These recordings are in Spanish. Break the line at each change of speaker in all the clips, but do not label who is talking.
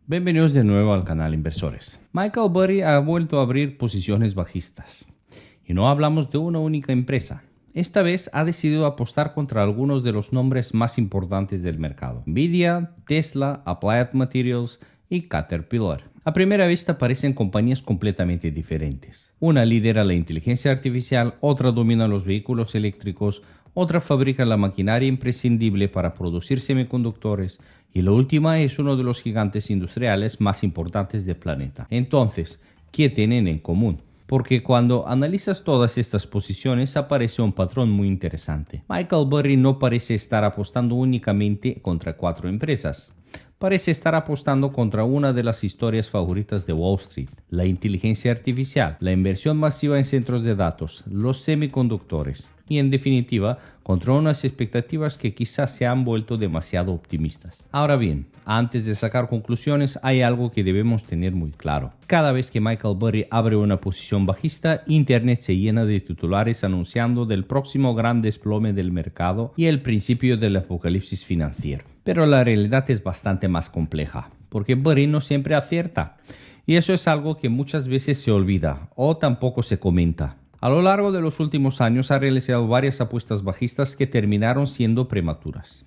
Bienvenidos de nuevo al canal Inversores. Michael Burry ha vuelto a abrir posiciones bajistas. Y no hablamos de una única empresa. Esta vez ha decidido apostar contra algunos de los nombres más importantes del mercado: Nvidia, Tesla, Applied Materials y Caterpillar. A primera vista parecen compañías completamente diferentes. Una lidera la inteligencia artificial, otra domina los vehículos eléctricos, otra fabrica la maquinaria imprescindible para producir semiconductores y la última es uno de los gigantes industriales más importantes del planeta. Entonces, ¿qué tienen en común? Porque cuando analizas todas estas posiciones aparece un patrón muy interesante. Michael Burry no parece estar apostando únicamente contra 4 empresas. Parece estar apostando contra una de las historias favoritas de Wall Street: la inteligencia artificial, la inversión masiva en centros de datos, los semiconductores y, en definitiva, contra unas expectativas que quizás se han vuelto demasiado optimistas. Ahora bien, antes de sacar conclusiones, hay algo que debemos tener muy claro. Cada vez que Michael Burry abre una posición bajista, Internet se llena de titulares anunciando del próximo gran desplome del mercado y el principio del apocalipsis financiero. Pero la realidad es bastante más compleja, porque Burry no siempre acierta. Y eso es algo que muchas veces se olvida o tampoco se comenta. A lo largo de los últimos años ha realizado varias apuestas bajistas que terminaron siendo prematuras.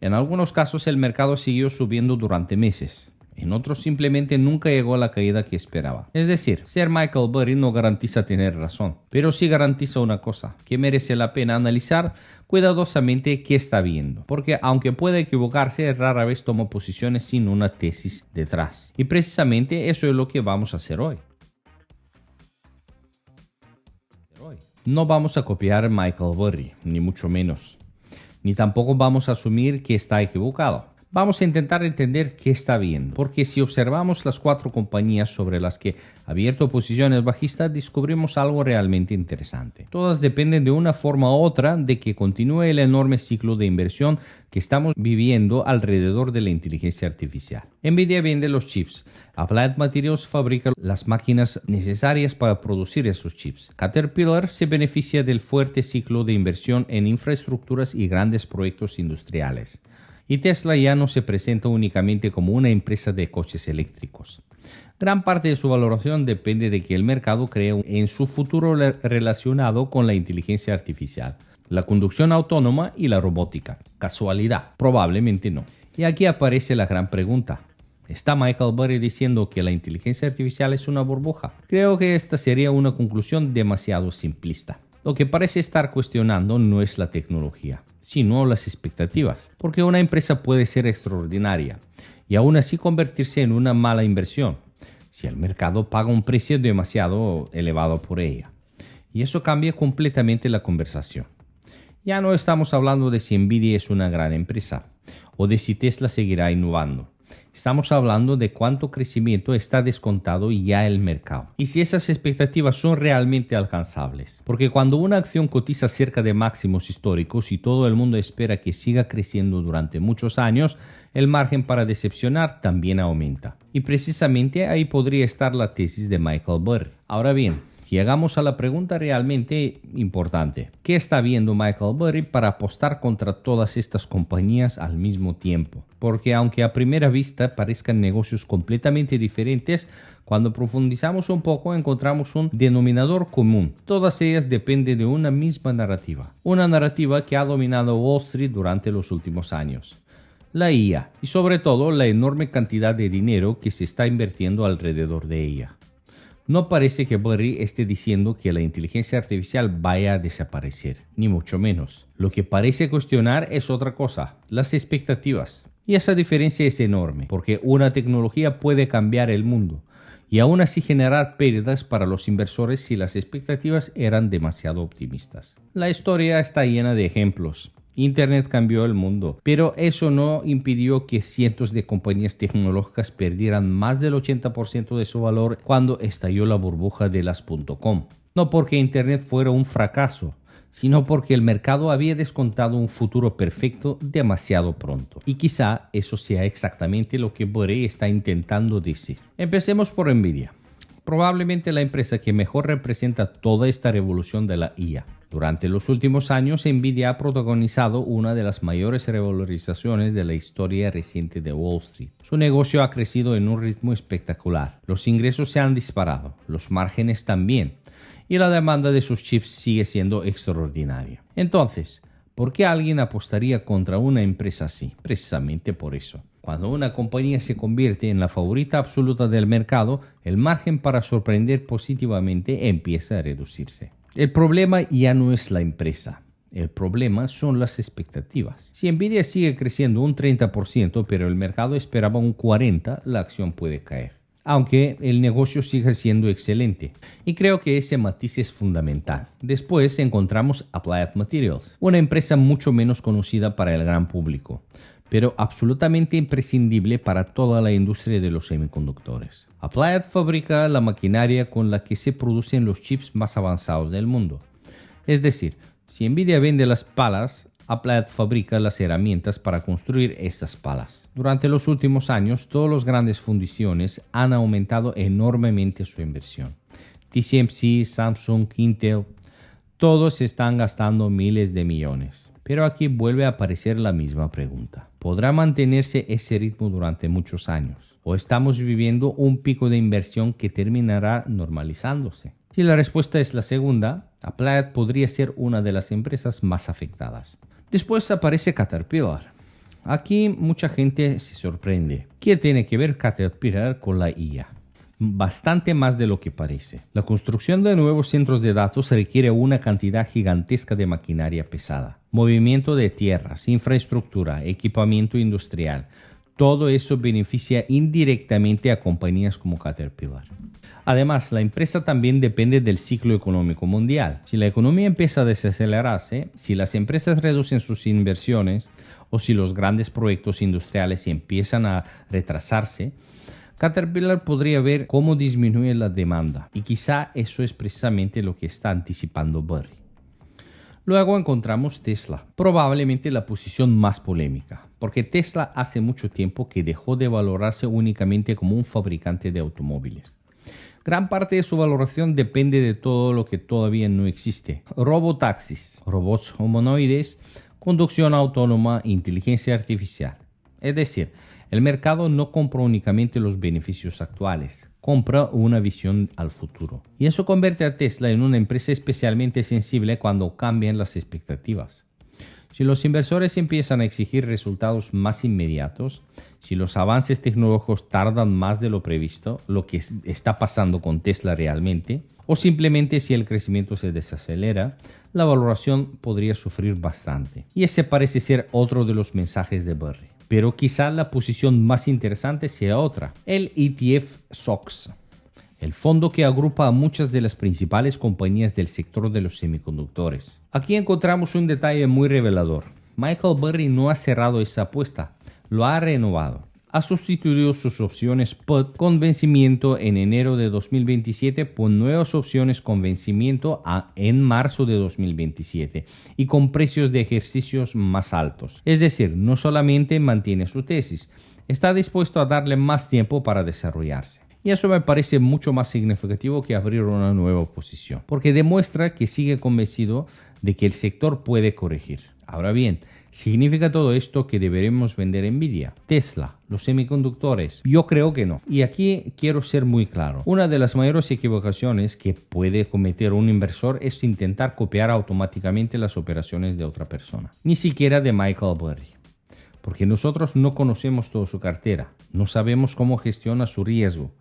En algunos casos el mercado siguió subiendo durante meses. En otros simplemente nunca llegó a la caída que esperaba. Es decir, ser Michael Burry no garantiza tener razón, pero sí garantiza una cosa: que merece la pena analizar cuidadosamente qué está viendo, porque aunque pueda equivocarse, rara vez toma posiciones sin una tesis detrás. Y precisamente eso es lo que vamos a hacer hoy. No vamos a copiar a Michael Burry, ni mucho menos. Ni tampoco vamos a asumir que está equivocado. Vamos a intentar entender qué está viendo, porque si observamos las 4 compañías sobre las que ha abierto posiciones bajistas, descubrimos algo realmente interesante. Todas dependen de una forma u otra de que continúe el enorme ciclo de inversión que estamos viviendo alrededor de la inteligencia artificial. Nvidia vende los chips. Applied Materials fabrica las máquinas necesarias para producir esos chips. Caterpillar se beneficia del fuerte ciclo de inversión en infraestructuras y grandes proyectos industriales. Y Tesla ya no se presenta únicamente como una empresa de coches eléctricos. Gran parte de su valoración depende de que el mercado cree en su futuro relacionado con la inteligencia artificial, la conducción autónoma y la robótica. ¿Casualidad? Probablemente no. Y aquí aparece la gran pregunta: ¿está Michael Burry diciendo que la inteligencia artificial es una burbuja? Creo que esta sería una conclusión demasiado simplista. Lo que parece estar cuestionando no es la tecnología, sino las expectativas, porque una empresa puede ser extraordinaria y aún así convertirse en una mala inversión si el mercado paga un precio demasiado elevado por ella. Y eso cambia completamente la conversación. Ya no estamos hablando de si Nvidia es una gran empresa o de si Tesla seguirá innovando. Estamos hablando de cuánto crecimiento está descontado ya el mercado y si esas expectativas son realmente alcanzables. Porque cuando una acción cotiza cerca de máximos históricos y todo el mundo espera que siga creciendo durante muchos años, el margen para decepcionar también aumenta. Y precisamente ahí podría estar la tesis de Michael Burry. Ahora bien, llegamos a la pregunta realmente importante: ¿qué está viendo Michael Burry para apostar contra todas estas compañías al mismo tiempo? Porque aunque a primera vista parezcan negocios completamente diferentes, cuando profundizamos un poco encontramos un denominador común. Todas ellas dependen de una misma narrativa. Una narrativa que ha dominado Wall Street durante los últimos años: la IA, y sobre todo la enorme cantidad de dinero que se está invirtiendo alrededor de ella. No parece que Burry esté diciendo que la inteligencia artificial vaya a desaparecer, ni mucho menos. Lo que parece cuestionar es otra cosa: las expectativas. Y esa diferencia es enorme, porque una tecnología puede cambiar el mundo y aún así generar pérdidas para los inversores si las expectativas eran demasiado optimistas. La historia está llena de ejemplos. Internet cambió el mundo, pero eso no impidió que cientos de compañías tecnológicas perdieran más del 80% de su valor cuando estalló la burbuja de las .com. No porque Internet fuera un fracaso, sino porque el mercado había descontado un futuro perfecto demasiado pronto. Y quizá eso sea exactamente lo que Burry está intentando decir. Empecemos por Nvidia. Probablemente la empresa que mejor representa toda esta revolución de la IA. Durante los últimos años, Nvidia ha protagonizado una de las mayores revalorizaciones de la historia reciente de Wall Street. Su negocio ha crecido en un ritmo espectacular. Los ingresos se han disparado, los márgenes también, y la demanda de sus chips sigue siendo extraordinaria. Entonces, ¿por qué alguien apostaría contra una empresa así? Precisamente por eso. Cuando una compañía se convierte en la favorita absoluta del mercado, el margen para sorprender positivamente empieza a reducirse. El problema ya no es la empresa. El problema son las expectativas. Si Nvidia sigue creciendo un 30%, pero el mercado esperaba un 40%, la acción puede caer. Aunque el negocio sigue siendo excelente. Y creo que ese matiz es fundamental. Después encontramos Applied Materials, una empresa mucho menos conocida para el gran público, pero absolutamente imprescindible para toda la industria de los semiconductores. Applied fabrica la maquinaria con la que se producen los chips más avanzados del mundo. Es decir, si Nvidia vende las palas, Applied fabrica las herramientas para construir esas palas. Durante los últimos años, todas las grandes fundiciones han aumentado enormemente su inversión. TSMC, Samsung, Intel, todos están gastando miles de millones. Pero aquí vuelve a aparecer la misma pregunta. ¿Podrá mantenerse ese ritmo durante muchos años? ¿O estamos viviendo un pico de inversión que terminará normalizándose? Si la respuesta es la segunda, Applied podría ser una de las empresas más afectadas. Después aparece Caterpillar. Aquí mucha gente se sorprende. ¿Qué tiene que ver Caterpillar con la IA? Bastante más de lo que parece. La construcción de nuevos centros de datos requiere una cantidad gigantesca de maquinaria pesada. Movimiento de tierras, infraestructura, equipamiento industrial. Todo eso beneficia indirectamente a compañías como Caterpillar. Además, la empresa también depende del ciclo económico mundial. Si la economía empieza a desacelerarse, si las empresas reducen sus inversiones o si los grandes proyectos industriales empiezan a retrasarse, Caterpillar podría ver cómo disminuye la demanda. Y quizá eso es precisamente lo que está anticipando Burry. Luego encontramos Tesla, probablemente la posición más polémica, porque Tesla hace mucho tiempo que dejó de valorarse únicamente como un fabricante de automóviles. Gran parte de su valoración depende de todo lo que todavía no existe. Robotaxis, robots humanoides, conducción autónoma, inteligencia artificial. Es decir, el mercado no compra únicamente los beneficios actuales, compra una visión al futuro. Y eso convierte a Tesla en una empresa especialmente sensible cuando cambian las expectativas. Si los inversores empiezan a exigir resultados más inmediatos, si los avances tecnológicos tardan más de lo previsto, lo que está pasando con Tesla realmente, o simplemente si el crecimiento se desacelera, la valoración podría sufrir bastante. Y ese parece ser otro de los mensajes de Burry. Pero quizá la posición más interesante sea otra, el ETF SOX, el fondo que agrupa a muchas de las principales compañías del sector de los semiconductores. Aquí encontramos un detalle muy revelador. Michael Burry no ha cerrado esa apuesta, lo ha renovado. Ha sustituido sus opciones put con vencimiento en enero de 2027 por nuevas opciones con vencimiento en marzo de 2027 y con precios de ejercicios más altos. Es decir, no solamente mantiene su tesis, está dispuesto a darle más tiempo para desarrollarse. Y eso me parece mucho más significativo que abrir una nueva posición, porque demuestra que sigue convencido de que el sector puede corregir. Ahora bien, ¿significa todo esto que deberemos vender Nvidia, Tesla, los semiconductores? Yo creo que no. Y aquí quiero ser muy claro. Una de las mayores equivocaciones que puede cometer un inversor es intentar copiar automáticamente las operaciones de otra persona, ni siquiera de Michael Burry. Porque nosotros no conocemos toda su cartera, no sabemos cómo gestiona su riesgo,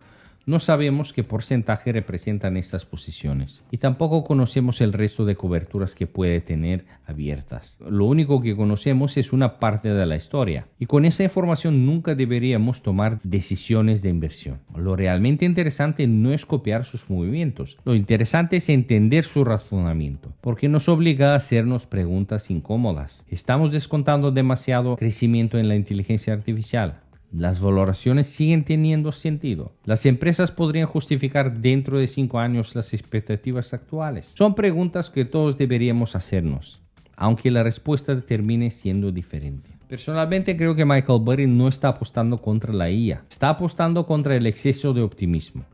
no sabemos qué porcentaje representan estas posiciones y tampoco conocemos el resto de coberturas que puede tener abiertas. Lo único que conocemos es una parte de la historia y con esa información nunca deberíamos tomar decisiones de inversión. Lo realmente interesante no es copiar sus movimientos, lo interesante es entender su razonamiento, porque nos obliga a hacernos preguntas incómodas. ¿Estamos descontando demasiado crecimiento en la inteligencia artificial? ¿Las valoraciones siguen teniendo sentido? ¿Las empresas podrían justificar dentro de 5 años las expectativas actuales? Son preguntas que todos deberíamos hacernos, aunque la respuesta termine siendo diferente. Personalmente creo que Michael Burry no está apostando contra la IA, está apostando contra el exceso de optimismo.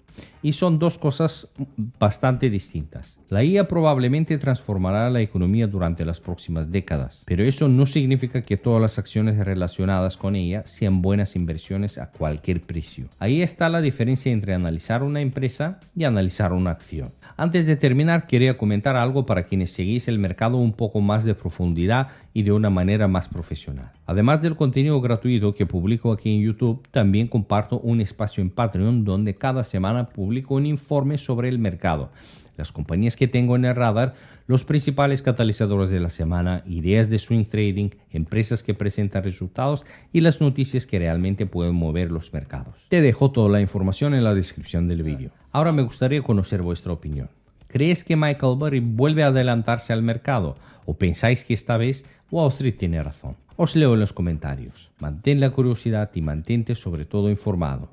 Y son dos cosas bastante distintas. La IA probablemente transformará la economía durante las próximas décadas, pero eso no significa que todas las acciones relacionadas con ella sean buenas inversiones a cualquier precio. Ahí está la diferencia entre analizar una empresa y analizar una acción. Antes de terminar, quería comentar algo para quienes seguís el mercado un poco más de profundidad y de una manera más profesional. Además del contenido gratuito que publico aquí en YouTube, también comparto un espacio en Patreon donde cada semana publico un informe sobre el mercado, las compañías que tengo en el radar, los principales catalizadores de la semana, ideas de swing trading, empresas que presentan resultados y las noticias que realmente pueden mover los mercados. Te dejo toda la información en la descripción del vídeo. Ahora me gustaría conocer vuestra opinión. ¿Crees que Michael Burry vuelve a adelantarse al mercado o pensáis que esta vez Wall Street tiene razón? Os leo en los comentarios. Mantén la curiosidad y mantente sobre todo informado.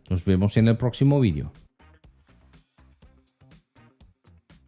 Nos vemos en el próximo vídeo.